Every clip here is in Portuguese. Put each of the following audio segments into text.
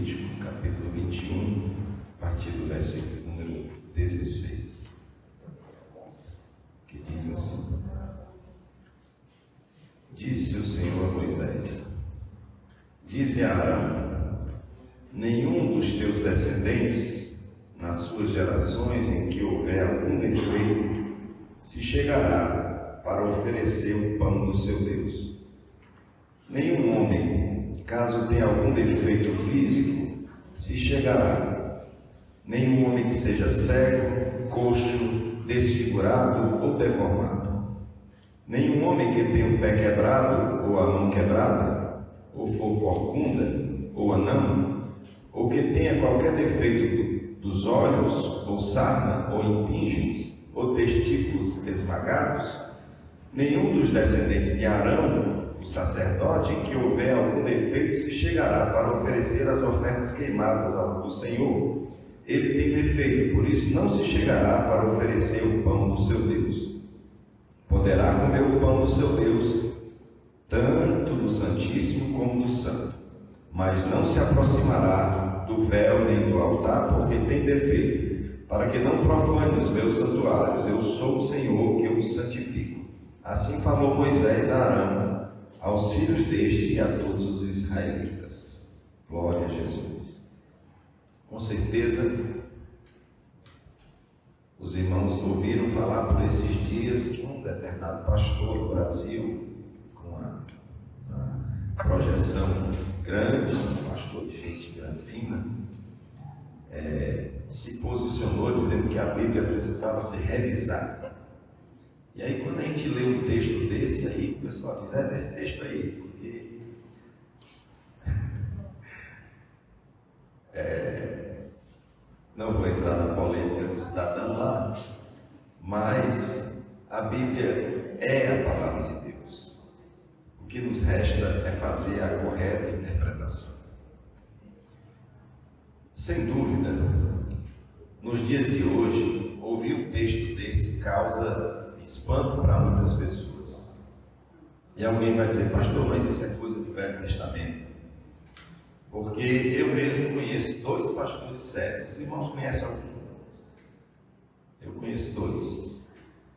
Levítico, capítulo 21, a partir do versículo número 16, que diz assim: Disse o Senhor a Moisés: Dize a Arão: nenhum dos teus descendentes, nas suas gerações em que houver algum defeito, se chegará para oferecer o pão do seu Deus. Nenhum homem, caso tenha algum defeito físico, se chegará. Nenhum homem que seja cego, coxo, desfigurado ou deformado. Nenhum homem que tenha o pé quebrado ou a mão quebrada, ou for corcunda ou anão, ou que tenha qualquer defeito dos olhos, ou sarna, ou impingens, ou testículos esmagados. Nenhum dos descendentes de Arão, o sacerdote, em que houver algum defeito, se chegará para oferecer as ofertas queimadas ao Senhor. Ele tem defeito, por isso não se chegará para oferecer o pão do seu Deus. Poderá comer o pão do seu Deus, tanto do Santíssimo como do Santo, mas não se aproximará do véu nem do altar, porque tem defeito, para que não profane os meus santuários. Eu sou o Senhor que os santifico. Assim falou Moisés a Arão, aos filhos deste e a todos os israelitas. Glória a Jesus. Com certeza, os irmãos ouviram falar por esses dias que um determinado pastor do Brasil, com uma projeção grande, um pastor de gente grande, fina, se posicionou dizendo que a Bíblia precisava ser revisada. E aí, quando a gente lê um texto desse aí, o pessoal diz: desse texto aí, porque não vou entrar na polêmica do cidadão lá, mas a Bíblia é a palavra de Deus. O que nos resta é fazer a correta interpretação. Sem dúvida, nos dias de hoje, ouvir um texto desse causa espanto para muitas pessoas. E alguém vai dizer: pastor, mas isso é coisa do Velho Testamento. Porque eu mesmo conheço 2 pastores sérios. Os irmãos conhecem algum? Eu conheço 2.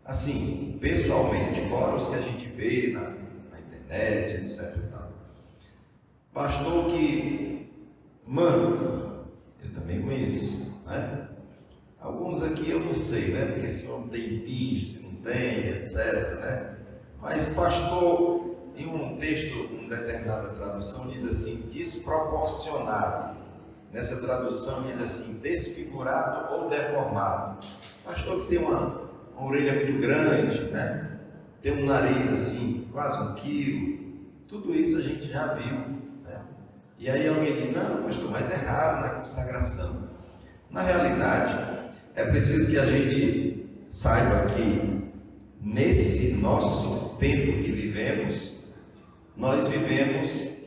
Assim, pessoalmente, fora os que a gente vê na internet, etc. Pastor que mano, eu também conheço, né? Alguns aqui eu não sei, né? Porque esse homem tem impinge, se não tem, etc, né? Mas pastor, em um texto, uma determinada tradução diz assim: desproporcionado. Nessa tradução diz assim: desfigurado ou deformado. Pastor que tem uma orelha muito grande, né? Tem um nariz assim, quase 1 quilo. Tudo isso a gente já viu, né? E aí alguém diz: não, pastor, mas é raro na consagração. Na realidade, é preciso que a gente saiba que nesse nosso tempo que vivemos, nós vivemos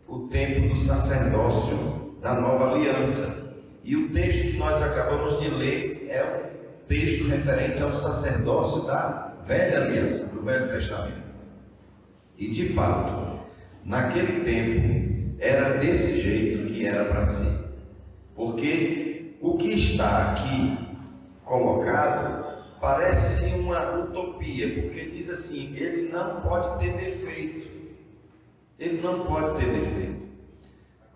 o tempo do sacerdócio da nova aliança. E o texto que nós acabamos de ler é o texto referente ao sacerdócio da velha aliança, do Velho Testamento. E de fato, naquele tempo, era desse jeito que era para ser. Porque o que está aqui colocado parece uma utopia, porque diz assim: ele não pode ter defeito. Ele não pode ter defeito.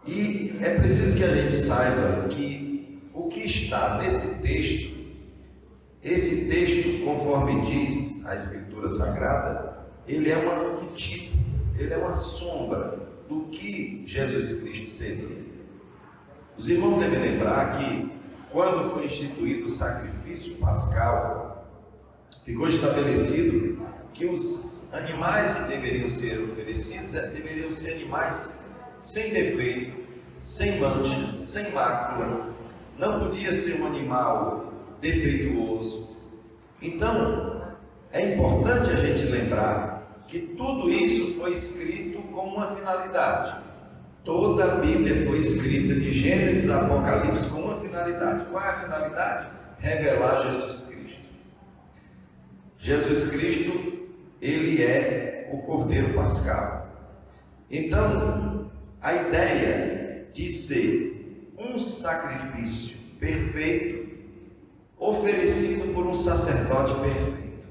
E é preciso que a gente saiba que o que está nesse texto, esse texto, conforme diz a Escritura Sagrada, ele é um tipo, ele é uma sombra do que Jesus Cristo seria. Os irmãos devem lembrar que quando foi instituído o sacrifício pascal, ficou estabelecido que os animais que deveriam ser oferecidos deveriam ser animais sem defeito, sem mancha, sem mácula. Não podia ser um animal defeituoso. Então, é importante a gente lembrar que tudo isso foi escrito com uma finalidade. Toda a Bíblia foi escrita de Gênesis a Apocalipse com uma finalidade. Qual é a finalidade? Revelar Jesus Cristo. Jesus Cristo, ele é o Cordeiro Pascal. Então, a ideia de ser um sacrifício perfeito oferecido por um sacerdote perfeito.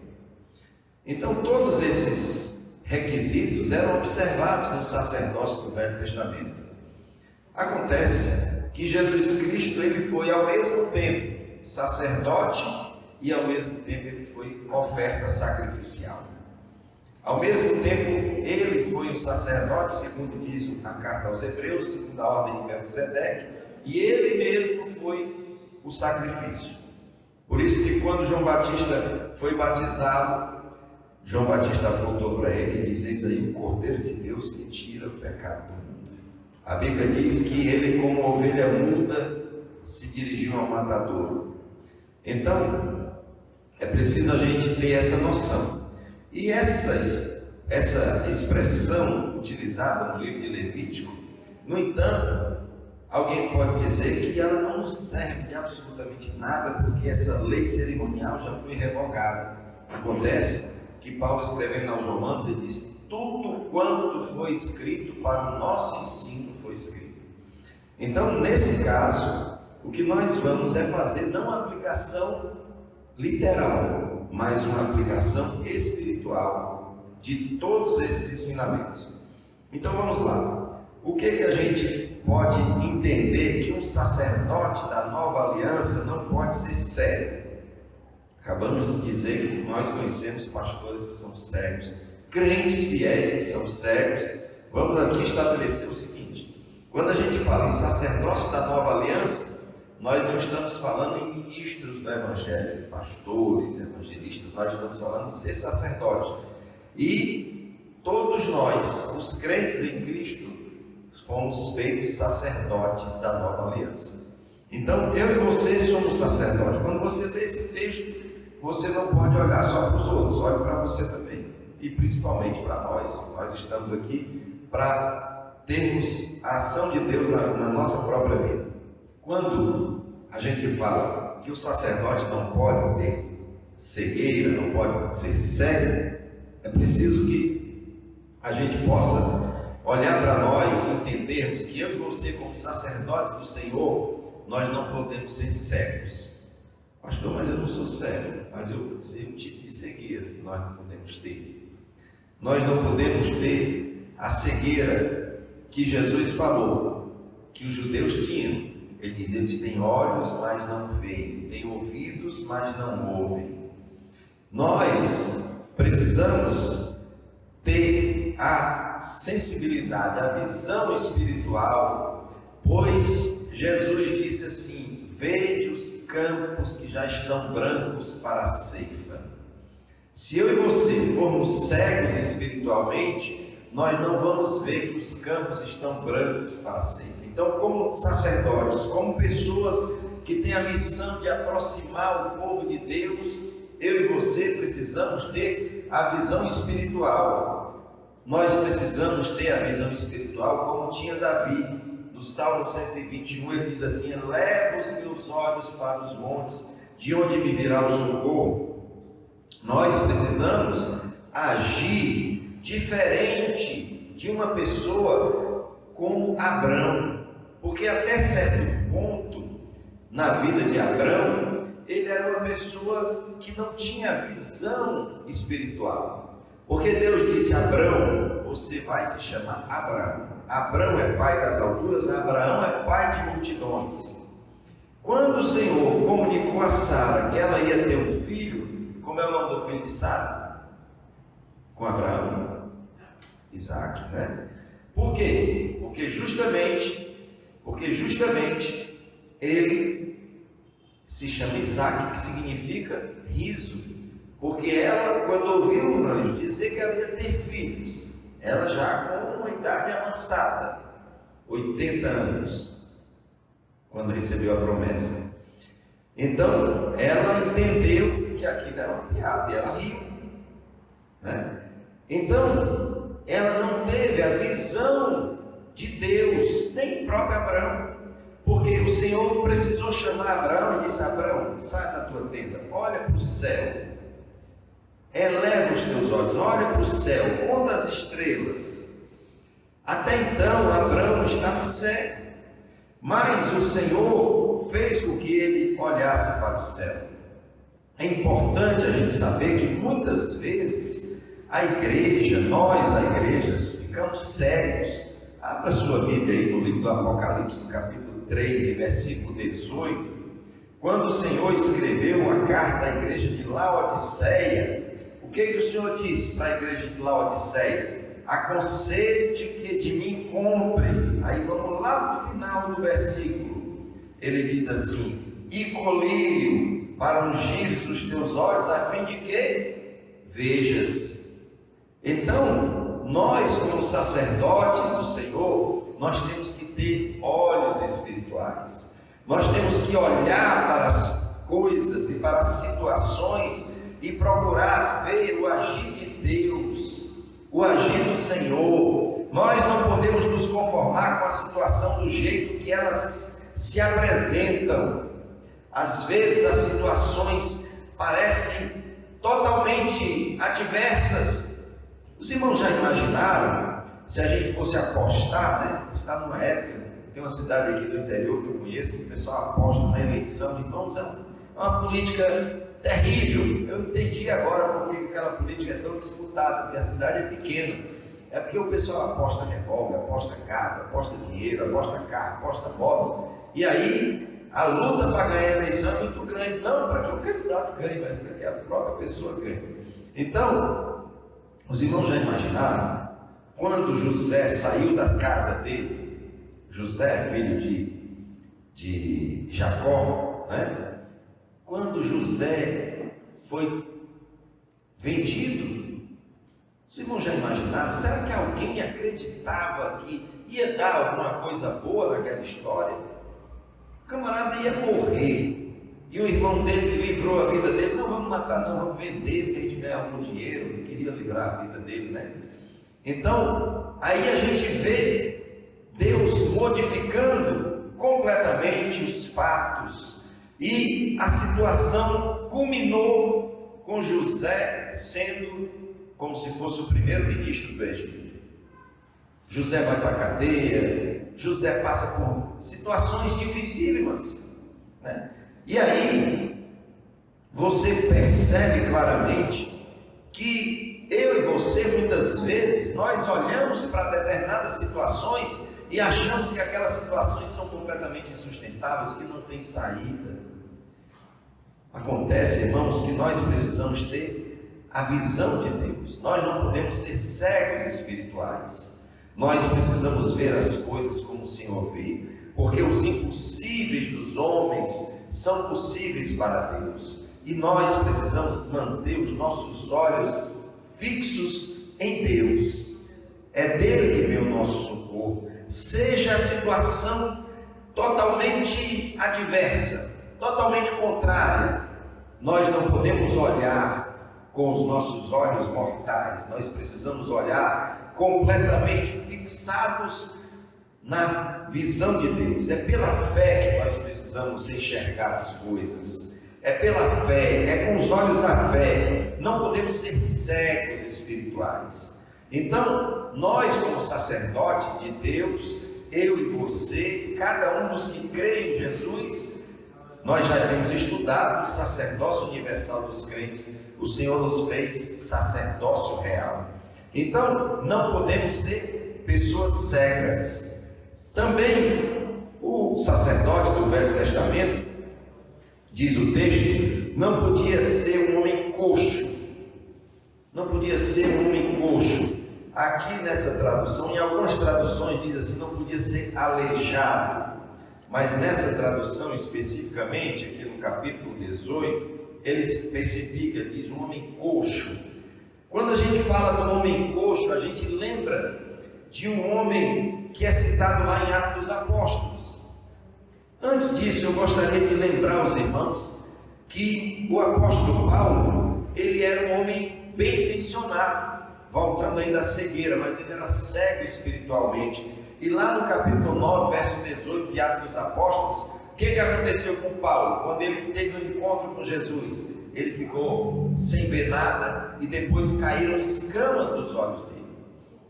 Então todos esses requisitos eram observados no sacerdócio do Velho Testamento. Acontece que Jesus Cristo ele foi ao mesmo tempo sacerdote e ao mesmo tempo ele foi oferta sacrificial. Ao mesmo tempo ele foi um sacerdote, segundo diz a carta aos Hebreus, segundo a ordem de Melquisedeque, e ele mesmo foi o sacrifício. Por isso que quando João Batista foi batizado, João Batista apontou para ele e diz: eis aí o Cordeiro de Deus que tira o pecado do mundo. A Bíblia diz que ele, como ovelha muda, se dirigiu ao matadouro. Então, é preciso a gente ter essa noção. E essa expressão utilizada no livro de Levítico, no entanto, alguém pode dizer que ela não nos serve de absolutamente nada, porque essa lei cerimonial já foi revogada. Acontece que Paulo, escrevendo aos Romanos, ele diz: tudo quanto foi escrito para o nosso ensino foi escrito. Então, nesse caso, o que nós vamos é fazer não uma aplicação literal, mas uma aplicação espiritual de todos esses ensinamentos. Então vamos lá. O que a gente pode entender que um sacerdote da nova aliança não pode ser cego? Acabamos de dizer que nós conhecemos pastores que são cegos, crentes fiéis que são cegos. Vamos aqui estabelecer o seguinte: quando a gente fala em sacerdócio da nova aliança, nós não estamos falando em ministros do Evangelho, pastores, evangelistas, nós estamos falando de ser sacerdote. E todos nós, os crentes em Cristo, fomos feitos sacerdotes da nova aliança. Então, eu e você somos sacerdotes. Quando você lê esse texto, você não pode olhar só para os outros, olhe para você também. E principalmente para nós. Nós estamos aqui para termos a ação de Deus na nossa própria vida. Quando a gente fala que o sacerdote não pode ter cegueira, não pode ser cego, é preciso que a gente possa olhar para nós e entendermos que eu e você, como sacerdotes do Senhor, nós não podemos ser cegos. Pastor, mas eu não sou cego, mas eu sei um tipo de cegueira que nós não podemos ter. Nós não podemos ter a cegueira que Jesus falou, que os judeus tinham. Ele diz: eles têm olhos, mas não veem, têm ouvidos, mas não ouvem. Nós precisamos ter a sensibilidade, a visão espiritual, pois Jesus disse assim: vede os campos que já estão brancos para a ceifa. Se eu e você formos cegos espiritualmente, nós não vamos ver que os campos estão brancos para a ceifa. Então, como sacerdotes, como pessoas que têm a missão de aproximar o povo de Deus, eu e você precisamos ter a visão espiritual. Nós precisamos ter a visão espiritual como tinha Davi. No Salmo 121 ele diz assim: eleva os meus olhos para os montes, de onde me virá o socorro. Nós precisamos agir diferente de uma pessoa como Abrão, porque até certo ponto na vida de Abrão, ele era uma pessoa que não tinha visão espiritual, porque Deus disse: Abrão, você vai se chamar Abraão. Abrão é pai das alturas, Abraão é pai de multidões. Quando o Senhor comunicou a Sara que ela ia ter um filho, como é o nome do filho de Sara? Com Abraão? Isaac, né? Por quê? Porque justamente ele se chama Isaac, que significa riso, porque ela, quando ouviu o anjo dizer que ela ia ter filhos, ela já com uma idade avançada, 80 anos, quando recebeu a promessa. Então, ela entendeu que aquilo era uma piada e ela riu, né? Então, ela não teve a visão de Deus, nem o próprio Abraão, porque o Senhor precisou chamar Abraão e disse: Abraão, sai da tua tenda, olha para o céu, eleva os teus olhos, olha para o céu, conta as estrelas. Até então, Abraão estava cego. Mas o Senhor fez com que ele olhasse para o céu. É importante a gente saber que muitas vezes a igreja, nós, a igreja, ficamos cegos. Abra sua Bíblia aí no livro do Apocalipse, no capítulo 3, e versículo 18. Quando o Senhor escreveu a carta à igreja de Laodiceia, o que o Senhor disse para a igreja de Laodiceia? Aconselho-te que de mim compre. Aí vamos lá no final do versículo. Ele diz assim: e colírio para ungir os teus olhos, a fim de que vejas. Então, nós como sacerdotes do Senhor, nós temos que ter olhos espirituais. Nós temos que olhar para as coisas e para as situações e procurar ver o agir de Deus, o agir do Senhor. Nós não podemos nos conformar com a situação do jeito que elas se apresentam. Às vezes as situações parecem totalmente adversas. Os irmãos já imaginaram se a gente fosse apostar, né? Está numa época, tem uma cidade aqui do interior que eu conheço, que o pessoal aposta na eleição. Irmãos, é uma política terrível. Eu entendi agora porque aquela política é tão disputada, porque a cidade é pequena. É porque o pessoal aposta revólver, aposta carro, aposta dinheiro, aposta carro, aposta moto. E aí a luta para ganhar a eleição é muito grande. Não para que o candidato ganhe, mas para que a própria pessoa ganhe. Então, os irmãos já imaginaram quando José saiu da casa dele? José, filho de Jacó, né? Quando José foi vendido, os irmãos já imaginaram? Será que alguém acreditava que ia dar alguma coisa boa naquela história? O camarada ia morrer, e o irmão dele livrou a vida dele. Não vamos matar, não, vamos vender, porque a gente ganhar algum dinheiro. Ele queria livrar a vida dele, né? Então, aí a gente vê Deus modificando completamente os fatos, e a situação culminou com José sendo como se fosse o primeiro-ministro do Egito. José vai para a cadeia, José passa por situações dificílimas, né? E aí você percebe claramente que eu e você, muitas vezes, nós olhamos para determinadas situações e achamos que aquelas situações são completamente insustentáveis, que não tem saída. Acontece, irmãos, que nós precisamos ter a visão de Deus. Nós não podemos ser cegos espirituais. Nós precisamos ver as coisas como o Senhor vê, porque os impossíveis dos homens são possíveis para Deus. E nós precisamos manter os nossos olhos fixos em Deus. É dele que vem o nosso socorro. Seja a situação totalmente adversa, totalmente contrária, nós não podemos olhar com os nossos olhos mortais. Nós precisamos olhar completamente fixados na visão de Deus. É pela fé que nós precisamos enxergar as coisas. É pela fé, é com os olhos da fé. Não podemos ser cegos espirituais. Então, nós como sacerdotes de Deus, eu e você, cada um dos que crê em Jesus, nós já temos estudado o sacerdócio universal dos crentes. O Senhor nos fez sacerdócio real. Então, não podemos ser pessoas cegas. Também, o sacerdote do Velho Testamento, diz o texto, não podia ser um homem coxo. Não podia ser um homem coxo. Aqui nessa tradução, em algumas traduções diz assim, não podia ser aleijado. Mas nessa tradução especificamente, aqui no capítulo 18, ele especifica, diz um homem coxo. Quando a gente fala do homem coxo, a gente lembra de um homem que é citado lá em Atos dos Apóstolos. Antes disso, eu gostaria de lembrar aos irmãos que o apóstolo Paulo, ele era um homem bem intencionado, voltando ainda à cegueira, mas ele era cego espiritualmente. E lá no capítulo 9, verso 18 de Atos dos Apóstolos, o que aconteceu com Paulo? Quando ele teve um encontro com Jesus, ele ficou sem ver nada e depois caíram escamas dos olhos dele.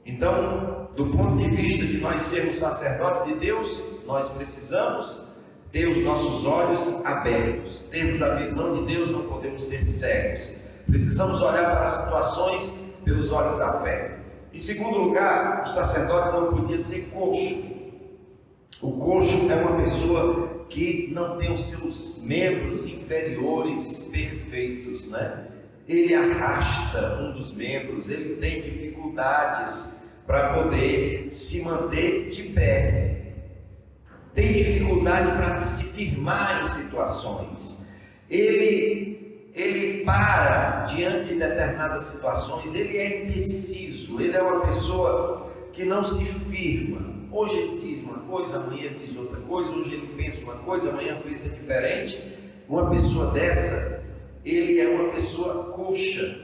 Então, do ponto de vista de nós sermos sacerdotes de Deus, nós precisamos ter os nossos olhos abertos, termos a visão de Deus, não podemos ser cegos. Precisamos olhar para as situações pelos olhos da fé. Em segundo lugar, o sacerdote não podia ser coxo. O coxo é uma pessoa que não tem os seus membros inferiores perfeitos, né? Ele arrasta um dos membros, ele tem dificuldades para poder se manter de pé, tem dificuldade para se firmar em situações, ele para diante de determinadas situações, ele é indeciso, ele é uma pessoa que não se firma. Hoje ele diz uma coisa, amanhã diz outra coisa, hoje ele pensa uma coisa, amanhã pensa diferente. Uma pessoa dessa, ele é uma pessoa coxa,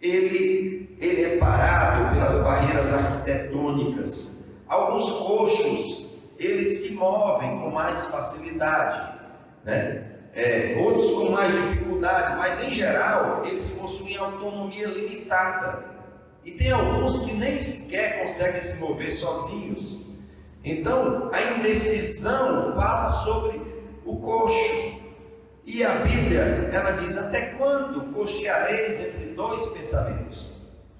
ele é parado pelas barreiras arquitetônicas. Alguns coxos, eles se movem com mais facilidade, né? Outros com mais dificuldade, mas em geral, eles possuem autonomia limitada. E tem alguns que nem sequer conseguem se mover sozinhos. Então, a indecisão fala sobre o coxo. E a Bíblia, ela diz: até quando cocheareis entre dois pensamentos?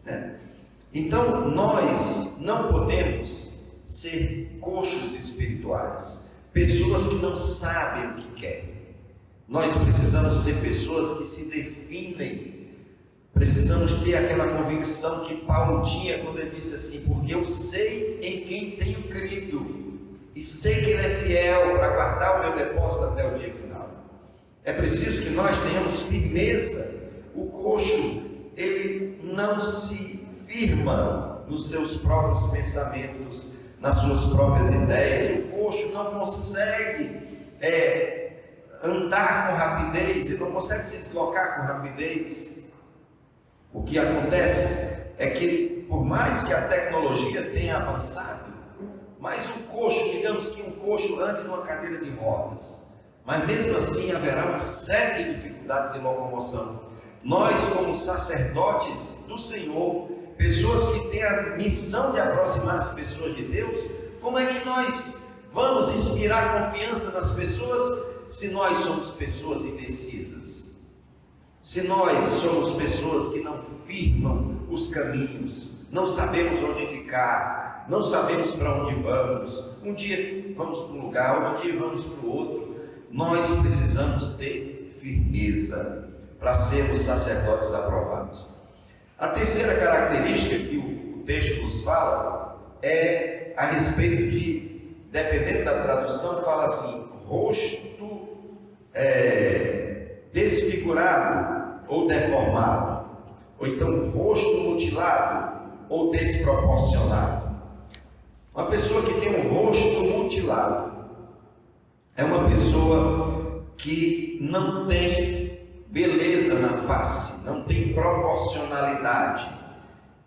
Né? Então, nós não podemos ser coxos espirituais, pessoas que não sabem o que querem. Nós precisamos ser pessoas que se definem. Precisamos ter aquela convicção que Paulo tinha quando ele disse assim: porque eu sei em quem tenho crido, e sei que ele é fiel para guardar o meu depósito até o dia final. É preciso que nós tenhamos firmeza. O coxo, ele não se firma nos seus próprios pensamentos, nas suas próprias ideias. O coxo não consegue andar com rapidez, ele não consegue se deslocar com rapidez. O que acontece é que, por mais que a tecnologia tenha avançado, mas um coxo, digamos que um coxo ande numa cadeira de rodas, mas mesmo assim haverá uma série de dificuldades de locomoção. Nós, como sacerdotes do Senhor, pessoas que têm a missão de aproximar as pessoas de Deus, como é que nós vamos inspirar confiança nas pessoas se nós somos pessoas indecisas? Se nós somos pessoas que não firmam os caminhos, não sabemos onde ficar, não sabemos para onde vamos, um dia vamos para um lugar, outro dia vamos para o outro, nós precisamos ter firmeza para sermos sacerdotes aprovados. A terceira característica que o texto nos fala é a respeito de, dependendo da tradução, fala assim: rosto desfigurado ou deformado, ou então rosto mutilado ou desproporcionado. Uma pessoa que tem um rosto mutilado é uma pessoa que não tem beleza na face, não tem proporcionalidade.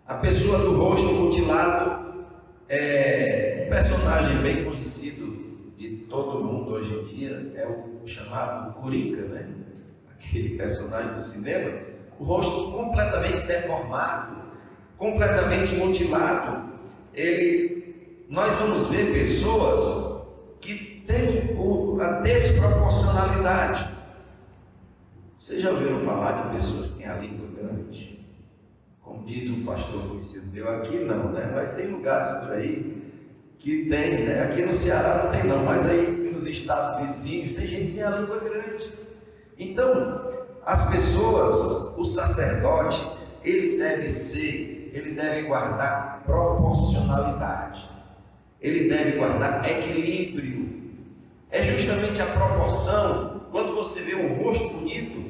A pessoa do rosto mutilado é um personagem bem conhecido de todo mundo hoje em dia, é o chamado Coringa, né? Aquele personagem do cinema, o rosto completamente deformado, completamente mutilado. Nós vamos ver pessoas que têm a desproporcionalidade. Vocês já ouviram falar de pessoas que têm a língua grande? Como diz um pastor conhecido meu, aqui não, né? Mas tem lugares por aí que tem, né? Aqui no Ceará não tem não, mas aí nos estados vizinhos tem gente que tem a língua grande. Então, as pessoas, o sacerdote, ele deve guardar proporcionalidade, ele deve guardar equilíbrio. É justamente a proporção. Quando você vê um rosto bonito,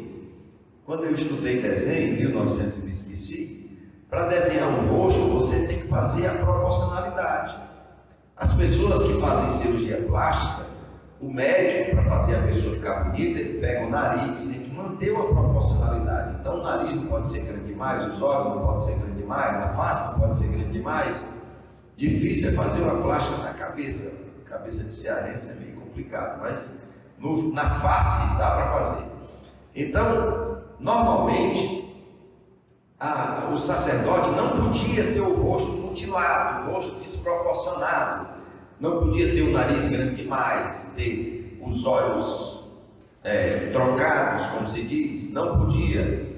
quando eu estudei desenho em 1900 me esqueci, para desenhar um rosto você tem que fazer a proporcionalidade. As pessoas que fazem cirurgia plástica, o médico, para fazer a pessoa ficar bonita, ele pega o nariz, tem que manter uma proporcionalidade. Então o nariz não pode ser grande demais, os olhos não podem ser grande demais, a face não pode ser grande demais. Difícil é fazer uma plástica na cabeça. Cabeça de cearense é meio complicado, mas na face dá para fazer. Então, normalmente, o sacerdote não podia ter o rosto mutilado, rosto desproporcionado. Não podia ter o nariz grande demais, ter os olhos trocados, como se diz. Não podia.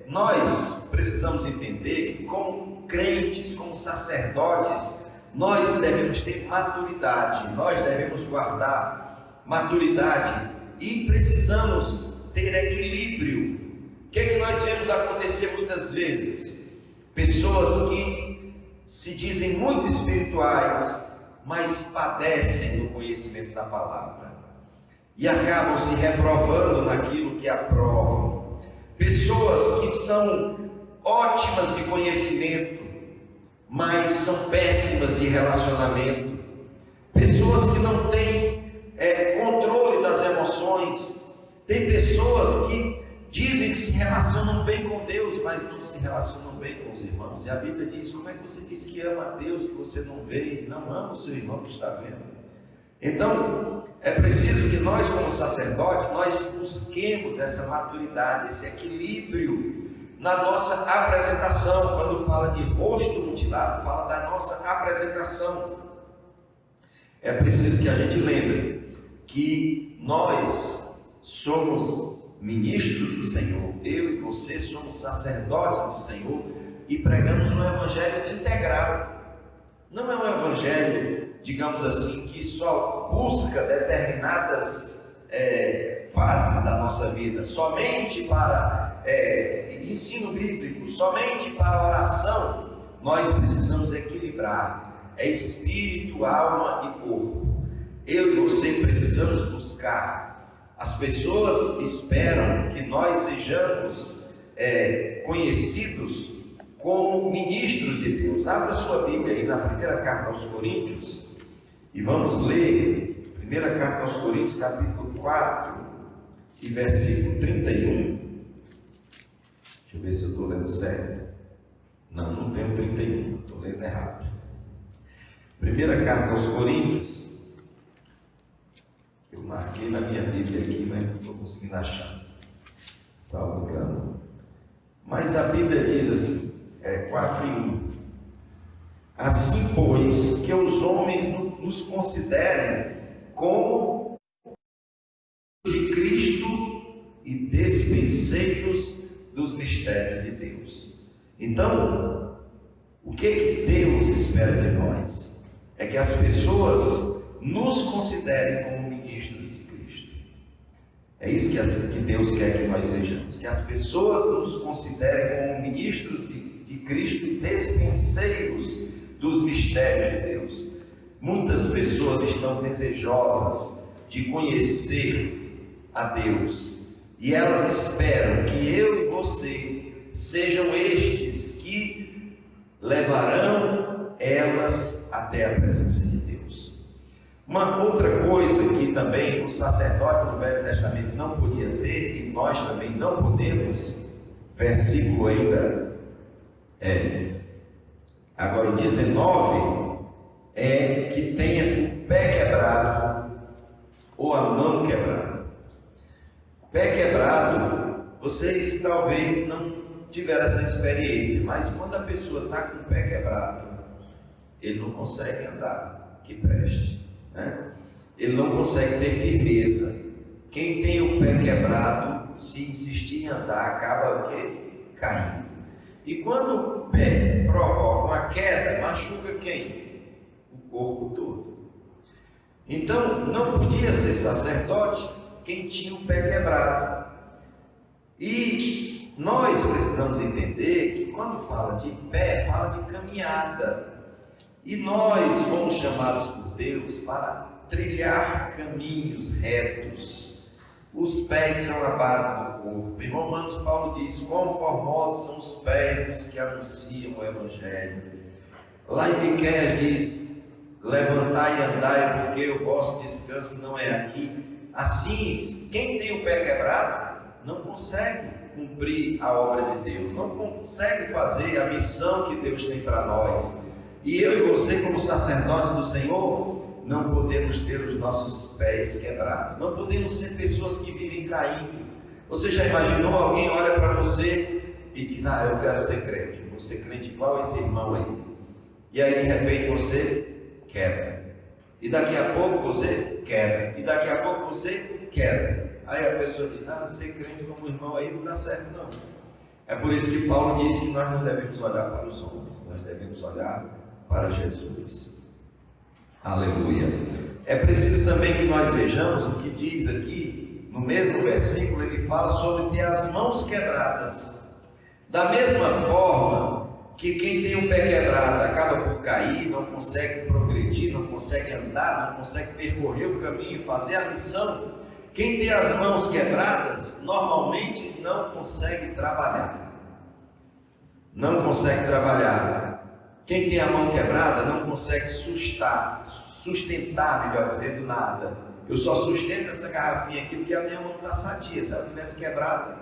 Nós precisamos entender que, como crentes, como sacerdotes, nós devemos ter maturidade, nós devemos guardar maturidade e precisamos ter equilíbrio. O que é que nós vemos acontecer muitas vezes? Pessoas que se dizem muito espirituais, mas padecem do conhecimento da palavra e acabam se reprovando naquilo que aprovam. Pessoas que são ótimas de conhecimento, mas são péssimas de relacionamento. Pessoas que não têm controle das emoções. Tem pessoas que dizem que se relacionam bem com Deus, mas não se relacionam bem com os irmãos. E a Bíblia diz: como é que você diz que ama a Deus que você não vê e não ama o seu irmão que está vendo? Então, é preciso que nós, como sacerdotes, nós busquemos essa maturidade, esse equilíbrio na nossa apresentação. Quando fala de rosto mutilado, fala da nossa apresentação. É preciso que a gente lembre que nós somos ministros do Senhor, eu e você somos sacerdotes do Senhor e pregamos um evangelho integral. Não é um evangelho, digamos assim, que só busca determinadas fases da nossa vida, somente para ensino bíblico, somente para oração. Nós precisamos equilibrar, espírito, alma e corpo. Eu e você precisamos buscar. As pessoas esperam que nós sejamos conhecidos como ministros de Deus. Abra sua Bíblia aí na primeira carta aos Coríntios e vamos ler primeira carta aos Coríntios, capítulo 4 e versículo 31. Deixa eu ver se eu estou lendo certo. Não tenho 31, estou lendo errado. Primeira carta aos Coríntios. Eu marquei na minha Bíblia aqui, mas não estou conseguindo achar, salvo engano. Mas a Bíblia diz assim, 4:1. Assim, pois, que os homens nos considerem como de Cristo e dispenseiros dos mistérios de Deus. Então, o que Deus espera de nós? É que as pessoas nos considerem como ministros de Cristo. É isso que Deus quer que nós sejamos, que as pessoas nos considerem como ministros de Cristo e dispenseiros dos mistérios de Deus. Muitas pessoas estão desejosas de conhecer a Deus e elas esperam que eu e você sejam estes que levarão elas até a presença de Deus. Uma outra coisa que também o sacerdote no Velho Testamento não podia ter, e nós também não podemos, versículo ainda, agora o 19, é que tenha o pé quebrado ou a mão quebrada. Pé quebrado, vocês talvez não tiveram essa experiência, mas quando a pessoa está com o pé quebrado, ele não consegue andar, que preste, né? Ele não consegue ter firmeza. Quem tem o pé quebrado, se insistir em andar, acaba caindo. E quando o pé provoca uma queda, machuca quem? O corpo todo. Então, não podia ser sacerdote quem tinha o pé quebrado. E nós precisamos entender que quando fala de pé, fala de caminhada. E nós fomos chamados por Deus para trilhar caminhos retos. Os pés são a base do corpo. Em Romanos, Paulo diz: quão formosos são os pés dos que anunciam o Evangelho. Lá em Miqueias diz: levantai e andai, porque o vosso descanso não é aqui. Assim, quem tem o pé quebrado não consegue cumprir a obra de Deus, não consegue fazer a missão que Deus tem para nós. E eu e você, como sacerdotes do Senhor, não podemos ter os nossos pés quebrados, não podemos ser pessoas que vivem caindo. Você já imaginou alguém olha para você e diz: eu quero ser crente, vou ser crente igual esse irmão aí? E aí de repente você queda. E daqui a pouco você queda. E daqui a pouco você queda. Aí a pessoa diz, ser crente como irmão aí não dá certo não. É por isso que Paulo diz que nós não devemos olhar para os homens, nós devemos olhar para Jesus. Aleluia. É preciso também que nós vejamos o que diz aqui, no mesmo versículo, ele fala sobre ter as mãos quebradas. Da mesma forma que quem tem o pé quebrado acaba por cair, não consegue progredir, não consegue andar, não consegue percorrer o caminho, fazer a missão. Quem tem as mãos quebradas, normalmente não consegue trabalhar. Não consegue trabalhar. Quem tem a mão quebrada não consegue sustentar, melhor dizendo, nada. Eu só sustento essa garrafinha aqui porque a minha mão está sadia. Se ela tivesse quebrada,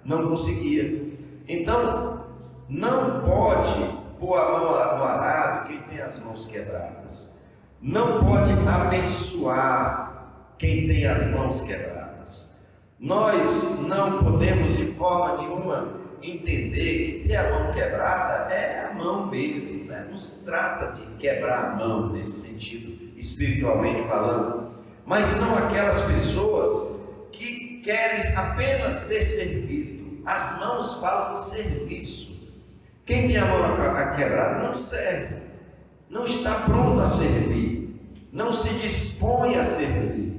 não conseguia. Então, não pode pôr a mão no arado quem tem as mãos quebradas. Não pode abençoar quem tem as mãos quebradas. Nós não podemos de forma nenhuma entender que ter a mão quebrada é a mão mesmo, né? Não se trata de quebrar a mão nesse sentido, espiritualmente falando, mas são aquelas pessoas que querem apenas ser servido. As mãos falam de serviço. Quem tem a mão quebrada não serve, não está pronto a servir, não se dispõe a servir.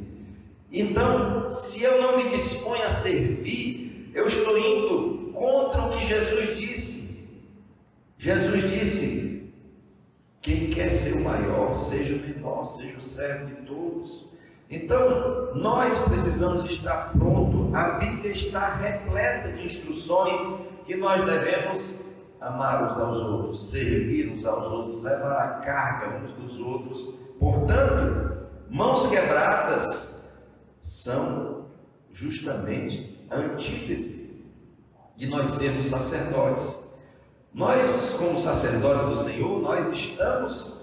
Então, se eu não me disponho a servir, eu estou indo contra o que Jesus disse. Jesus disse: quem quer ser o maior, seja o menor, seja o servo de todos. Então, nós precisamos estar prontos. A Bíblia está repleta de instruções que nós devemos amar uns aos outros, servir uns aos outros, levar a carga uns dos outros. Portanto, mãos quebradas são justamente a antítese de nós sermos sacerdotes. Nós, como sacerdotes do Senhor, nós estamos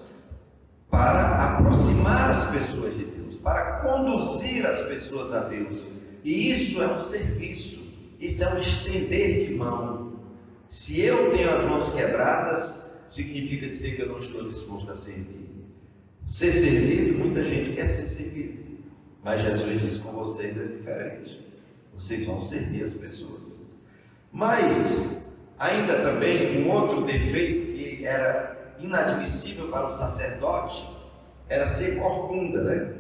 para aproximar as pessoas de Deus, para conduzir as pessoas a Deus. E isso é um serviço, isso é um estender de mão. Se eu tenho as mãos quebradas, significa dizer que eu não estou disposto a servir. Ser servido, muita gente quer ser servido. Mas Jesus diz: com vocês é diferente. Vocês vão servir as pessoas. Mas, ainda também, um outro defeito que era inadmissível para o sacerdote era ser corcunda, né?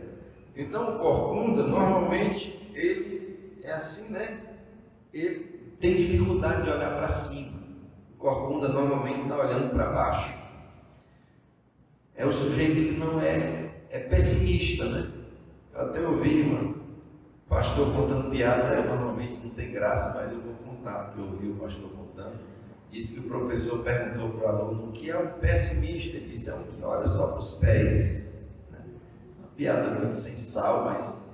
Então, o corcunda, normalmente, ele é assim, né? Ele tem dificuldade de olhar para cima. O corcunda, normalmente, está olhando para baixo. É o sujeito que não é pessimista, né? Eu até ouvi um pastor contando piada, normalmente não tem graça, mas eu vou contar, que eu ouvi o pastor contando. Disse que o professor perguntou para o aluno o que é um pessimista. Ele disse: é um que olha só para os pés. Uma piada muito sem sal, mas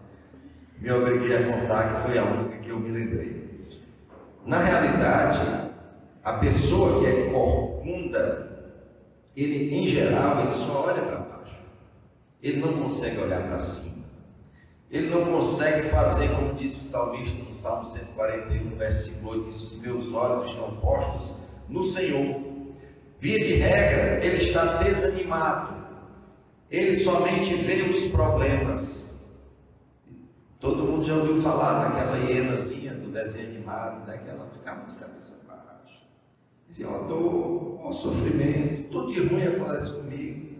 me obriguei a contar, que foi a única que eu me lembrei. Na realidade, a pessoa que é corcunda, ele, em geral, ele só olha para baixo. Ele não consegue olhar para cima. Ele não consegue fazer, como disse o salmista no Salmo 141, versículo 8, diz: os meus olhos estão postos no Senhor. Via de regra, ele está desanimado. Ele somente vê os problemas. Todo mundo já ouviu falar naquela hienazinha do desenho animado, né? Que ela ficava de cabeça baixa. Dizia: ó dor, ó sofrimento, tudo de ruim acontece comigo.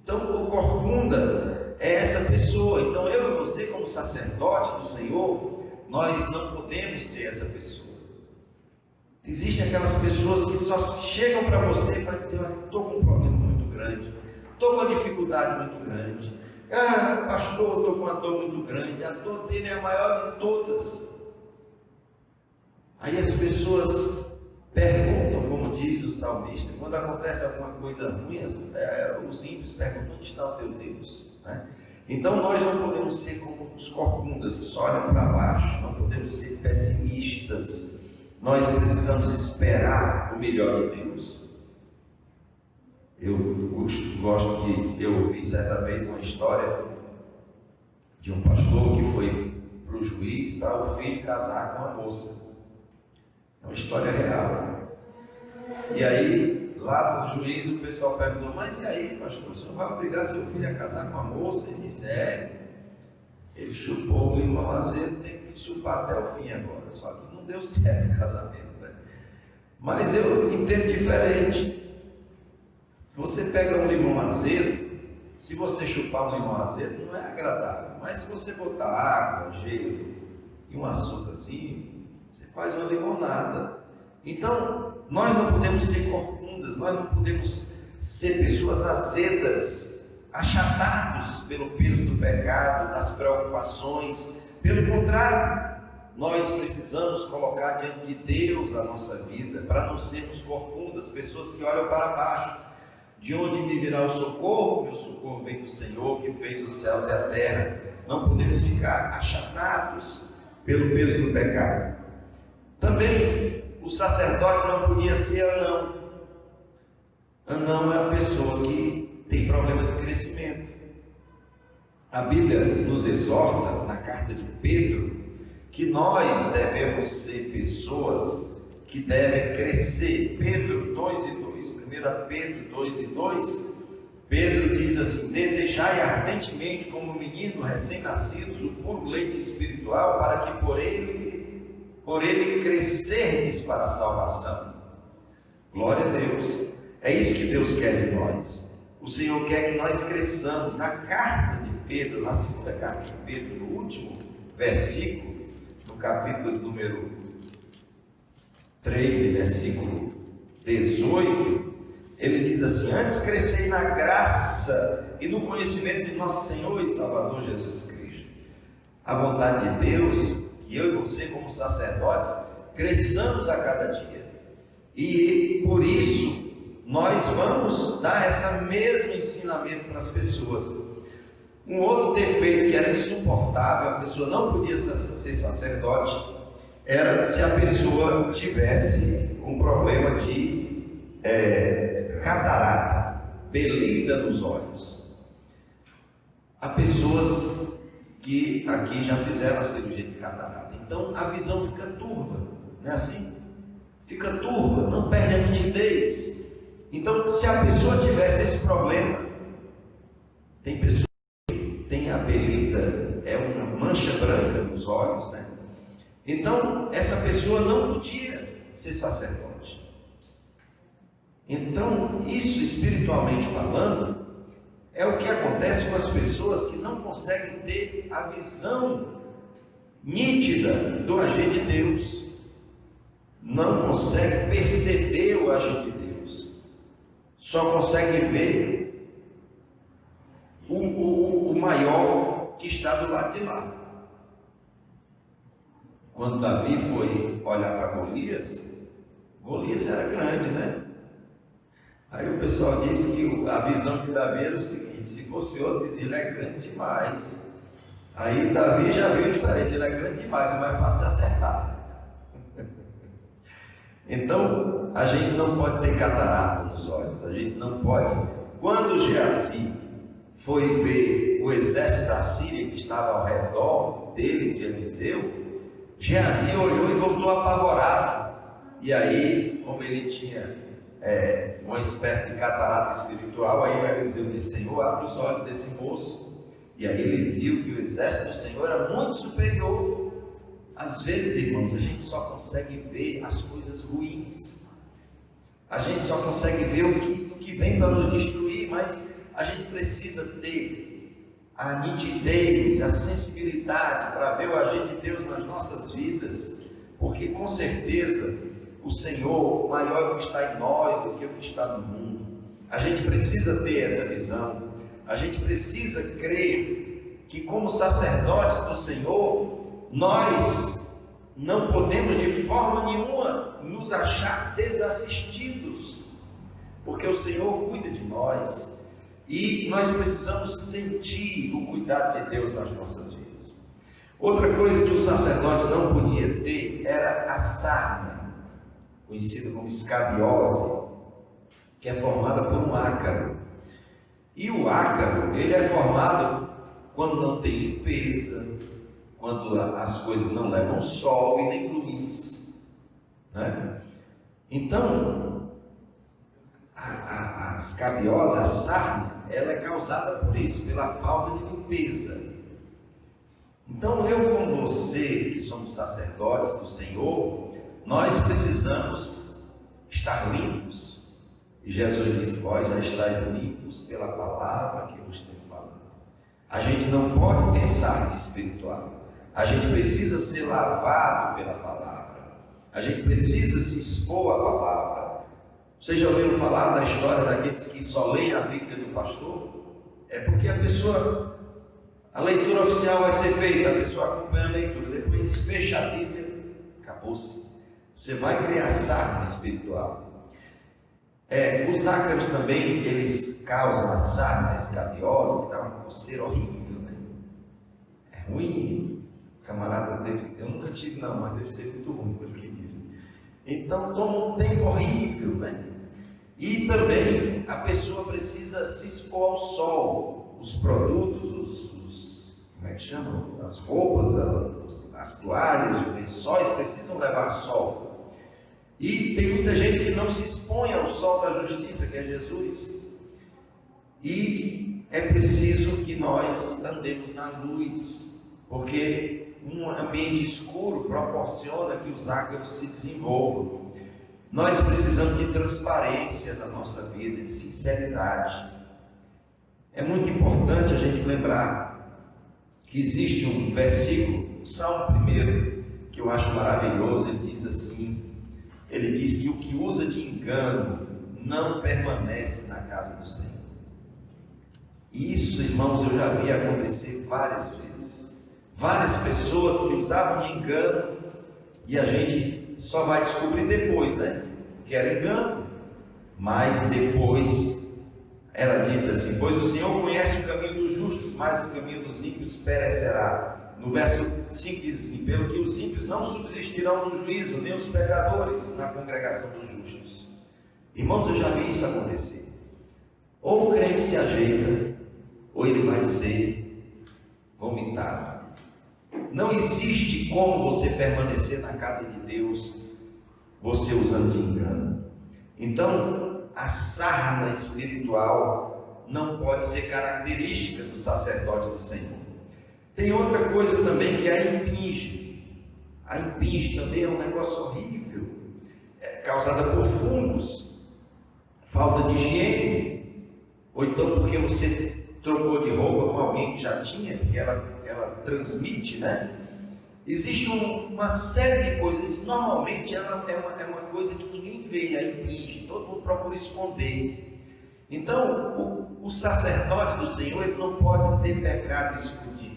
Então, o corcunda é essa pessoa. Então, eu e você, como sacerdote do Senhor, nós não podemos ser essa pessoa. Existem aquelas pessoas que só chegam para você para dizer: olha, estou com um problema muito grande, estou com uma dificuldade muito grande. Pastor, estou com uma dor muito grande. A dor dele é a maior de todas. Aí as pessoas perguntam, como diz o salmista, quando acontece alguma coisa ruim, os ímpios perguntam: onde está o teu Deus? Né? Então nós não podemos ser como os corcundas, que só olham para baixo. Não podemos ser pessimistas. Nós precisamos esperar o melhor de Deus. Eu gosto que eu ouvi certa vez uma história de um pastor que foi para o juiz para o filho casar com uma moça. É uma história real. E aí lá no juízo o pessoal perguntou, mas e aí, pastor, o senhor vai obrigar seu filho a casar com a moça? Ele disse, ele chupou o limão azedo, tem que chupar até o fim agora, só que não deu certo o casamento, né? Mas eu entendo diferente. Se você pega um limão azedo, se você chupar um limão azedo, não é agradável, mas se você botar água, gelo e um açúcarzinho, você faz uma limonada. Então, nós não podemos ser corcundas, nós não podemos ser pessoas azedas, achatados pelo peso do pecado, das preocupações. Pelo contrário, nós precisamos colocar diante de Deus a nossa vida, para não sermos corcundas, pessoas que olham para baixo. De onde me virá o socorro? Meu socorro vem do Senhor, que fez os céus e a terra. Não podemos ficar achatados pelo peso do pecado. Também, o sacerdote não podia ser anão. Anão é a pessoa que tem problema de crescimento. A Bíblia nos exorta, na carta de Pedro, que nós devemos ser pessoas que devem crescer. Pedro 2:2, 1 Pedro 2:2, Pedro diz assim: desejai ardentemente como menino recém-nascidos o puro leite espiritual, para que por ele crescerdes para a salvação. Glória a Deus. É isso que Deus quer de nós. O Senhor quer que nós cresçamos. Na carta de Pedro, na segunda carta de Pedro, no último versículo, no capítulo número 3, versículo 18, ele diz assim: antes crescei na graça e no conhecimento de nosso Senhor e Salvador Jesus Cristo. A vontade de Deus, que eu e você como sacerdotes, cresçamos a cada dia. E por isso, nós vamos dar esse mesmo ensinamento para as pessoas. Um outro defeito que era insuportável, a pessoa não podia ser sacerdote, era se a pessoa tivesse um problema de catarata, belida nos olhos. Há pessoas que aqui já fizeram a cirurgia de catarata, então a visão fica turva, não é assim? Fica turva, não perde a nitidez. Então, se a pessoa tivesse esse problema, tem pessoas que têm a belida, é uma mancha branca nos olhos, né? Então, essa pessoa não podia ser sacerdote. Então, isso espiritualmente falando, é o que acontece com as pessoas que não conseguem ter a visão nítida do agir de Deus, não conseguem perceber o agir de Deus, só conseguem ver o maior que está do lado de lá. Quando Davi foi olhar para Golias, Golias era grande, né? Aí o pessoal disse que a visão de Davi era o seguinte: se fosse outro, dizia, ele é grande demais. Aí Davi já viu diferente, ele é grande demais, é mais fácil de acertar. Então, a gente não pode ter catarata nos olhos, a gente não pode. Quando Geazi foi ver o exército da Síria que estava ao redor dele, de Eliseu, Geazi olhou e voltou apavorado. E aí, como ele tinha uma espécie de catarata espiritual, aí o Eliseu disse: Senhor, abre os olhos desse moço. E aí ele viu que o exército do Senhor era muito superior. Às vezes, irmãos, a gente só consegue ver as coisas ruins, a gente só consegue ver o que vem para nos destruir, mas a gente precisa ter a nitidez, a sensibilidade para ver o agir de Deus nas nossas vidas, porque com certeza o Senhor maior é o que está em nós do que o que está no mundo. A gente precisa ter essa visão, a gente precisa crer que como sacerdotes do Senhor, nós não podemos de forma nenhuma nos achar desassistidos, porque o Senhor cuida de nós e nós precisamos sentir o cuidado de Deus nas nossas vidas. Outra coisa que o sacerdote não podia ter era a sarna, conhecida como escabiose, que é formada por um ácaro. E o ácaro, ele é formado quando não tem limpeza, quando as coisas não levam sol e nem luz, né? Então, a escabiose, a sarna, ela é causada por isso, pela falta de limpeza. Então eu com você, que somos sacerdotes do Senhor, nós precisamos estar limpos. E Jesus disse: vós já estáis limpos pela palavra que eu vos tenho falado. A gente não pode ter sarna espiritual. A gente precisa ser lavado pela palavra. A gente precisa se expor à palavra. Vocês já ouviram falar da história daqueles que só leem a Bíblia do pastor? É porque a leitura oficial vai ser feita, a pessoa acompanha a leitura, depois fecha a Bíblia, acabou-se. Você vai criar sarna espiritual. Os ácaros também, eles causam a sarna, a escabiose, que dá uma coceira horrível, né? É ruim, camarada, eu nunca tive não, mas deve ser muito ruim, pelo que dizem. Então toma um tempo horrível, né? E também a pessoa precisa se expor ao sol, os produtos, como é que chamam? As roupas, as toalhas, os lençóis precisam levar sol. E tem muita gente que não se expõe ao sol da justiça, que é Jesus. E é preciso que nós andemos na luz, porque um ambiente escuro proporciona que os ácaros se desenvolvam. Nós precisamos de transparência na nossa vida, de sinceridade. É muito importante a gente lembrar que existe um versículo, o Salmo 1, que eu acho maravilhoso. Ele diz assim, ele diz que o que usa de engano não permanece na casa do Senhor. Isso, irmãos, eu já vi acontecer várias vezes. Várias pessoas que usavam de engano, e a gente só vai descobrir depois, né? Que era engano. Mas depois ela diz assim: pois o Senhor conhece o caminho dos justos, mas o caminho dos ímpios perecerá. No verso 5 diz assim: pelo que os ímpios não subsistirão no juízo, nem os pecadores na congregação dos justos. Irmãos, eu já vi isso acontecer. Ou o crente se ajeita, ou ele vai ser vomitado. Não existe como você permanecer na casa de Deus você usando de engano. Então, a sarna espiritual não pode ser característica do sacerdote do Senhor. Tem outra coisa também, que é a impinge. A impinge também é um negócio horrível, causada por fungos, falta de higiene, ou então porque você trocou de roupa com alguém que já tinha, porque ela transmite, né? Existe uma série de coisas. Normalmente ela é uma coisa que ninguém vê, a impinge, todo mundo procura esconder. Então o sacerdote do Senhor, ele não pode ter pecado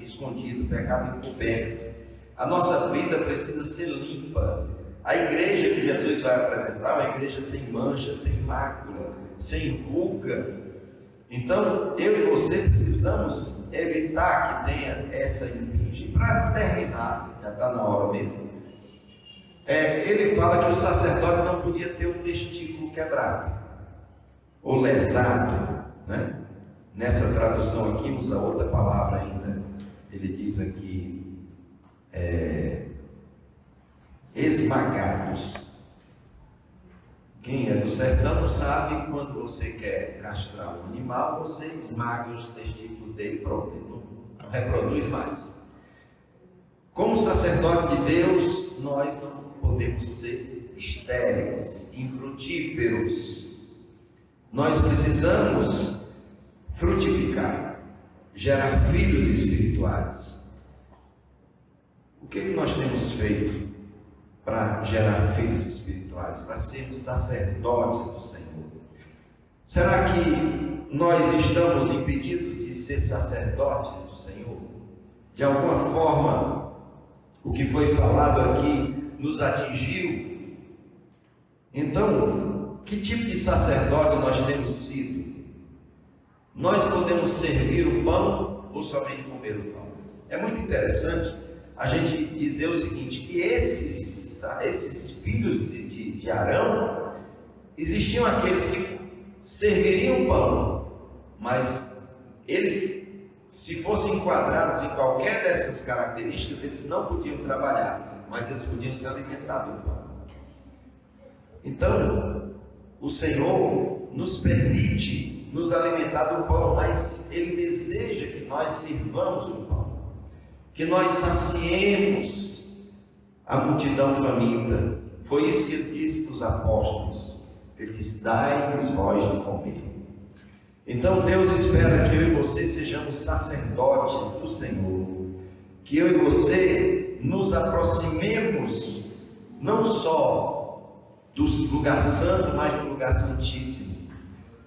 escondido, pecado encoberto. A nossa vida precisa ser limpa. A igreja que Jesus vai apresentar é uma igreja sem mancha, sem mácula, sem ruga. Então eu e você precisamos evitar que tenha essa impinge. Para terminar, já está na hora mesmo, ele fala que o sacerdote não podia ter um testículo quebrado ou lesado, né? Nessa tradução aqui usa outra palavra ainda. Ele diz aqui esmagados. Quem é do sertão sabe que quando você quer castrar um animal, você esmaga os testículos dele, pronto, ele não reproduz mais. Como sacerdote de Deus, nós não podemos ser estéreis, infrutíferos. Nós precisamos frutificar, gerar filhos espirituais. O que nós temos feito para gerar filhos espirituais, para sermos sacerdotes do Senhor? Será que nós estamos impedidos de ser sacerdotes do Senhor? De alguma forma, o que foi falado aqui nos atingiu? Então, que tipo de sacerdote nós temos sido? Nós podemos servir o pão ou somente comer o pão? É muito interessante a gente dizer o seguinte, que esses filhos de Arão, existiam aqueles que serviriam o pão, mas eles, se fossem enquadrados em qualquer dessas características, eles não podiam trabalhar, mas eles podiam se alimentar do pão. Então, o Senhor nos permite nos alimentar do pão, mas Ele deseja que nós sirvamos o pão, que nós saciemos a multidão faminta. Foi isso que Ele disse para os apóstolos. Ele disse: dai-lhes vós de comer. Então Deus espera que eu e você sejamos sacerdotes do Senhor, que eu e você nos aproximemos não só do lugar santo, mas do lugar santíssimo.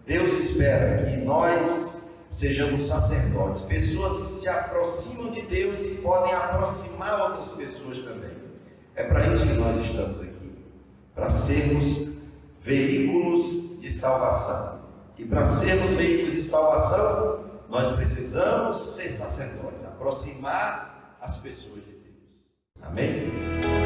Deus espera que nós sejamos sacerdotes, pessoas que se aproximam de Deus e podem aproximar outras pessoas também. É para isso que nós estamos aqui, para sermos veículos de salvação. E para sermos veículos de salvação, nós precisamos ser sacerdotes, aproximar as pessoas de Deus. Amém?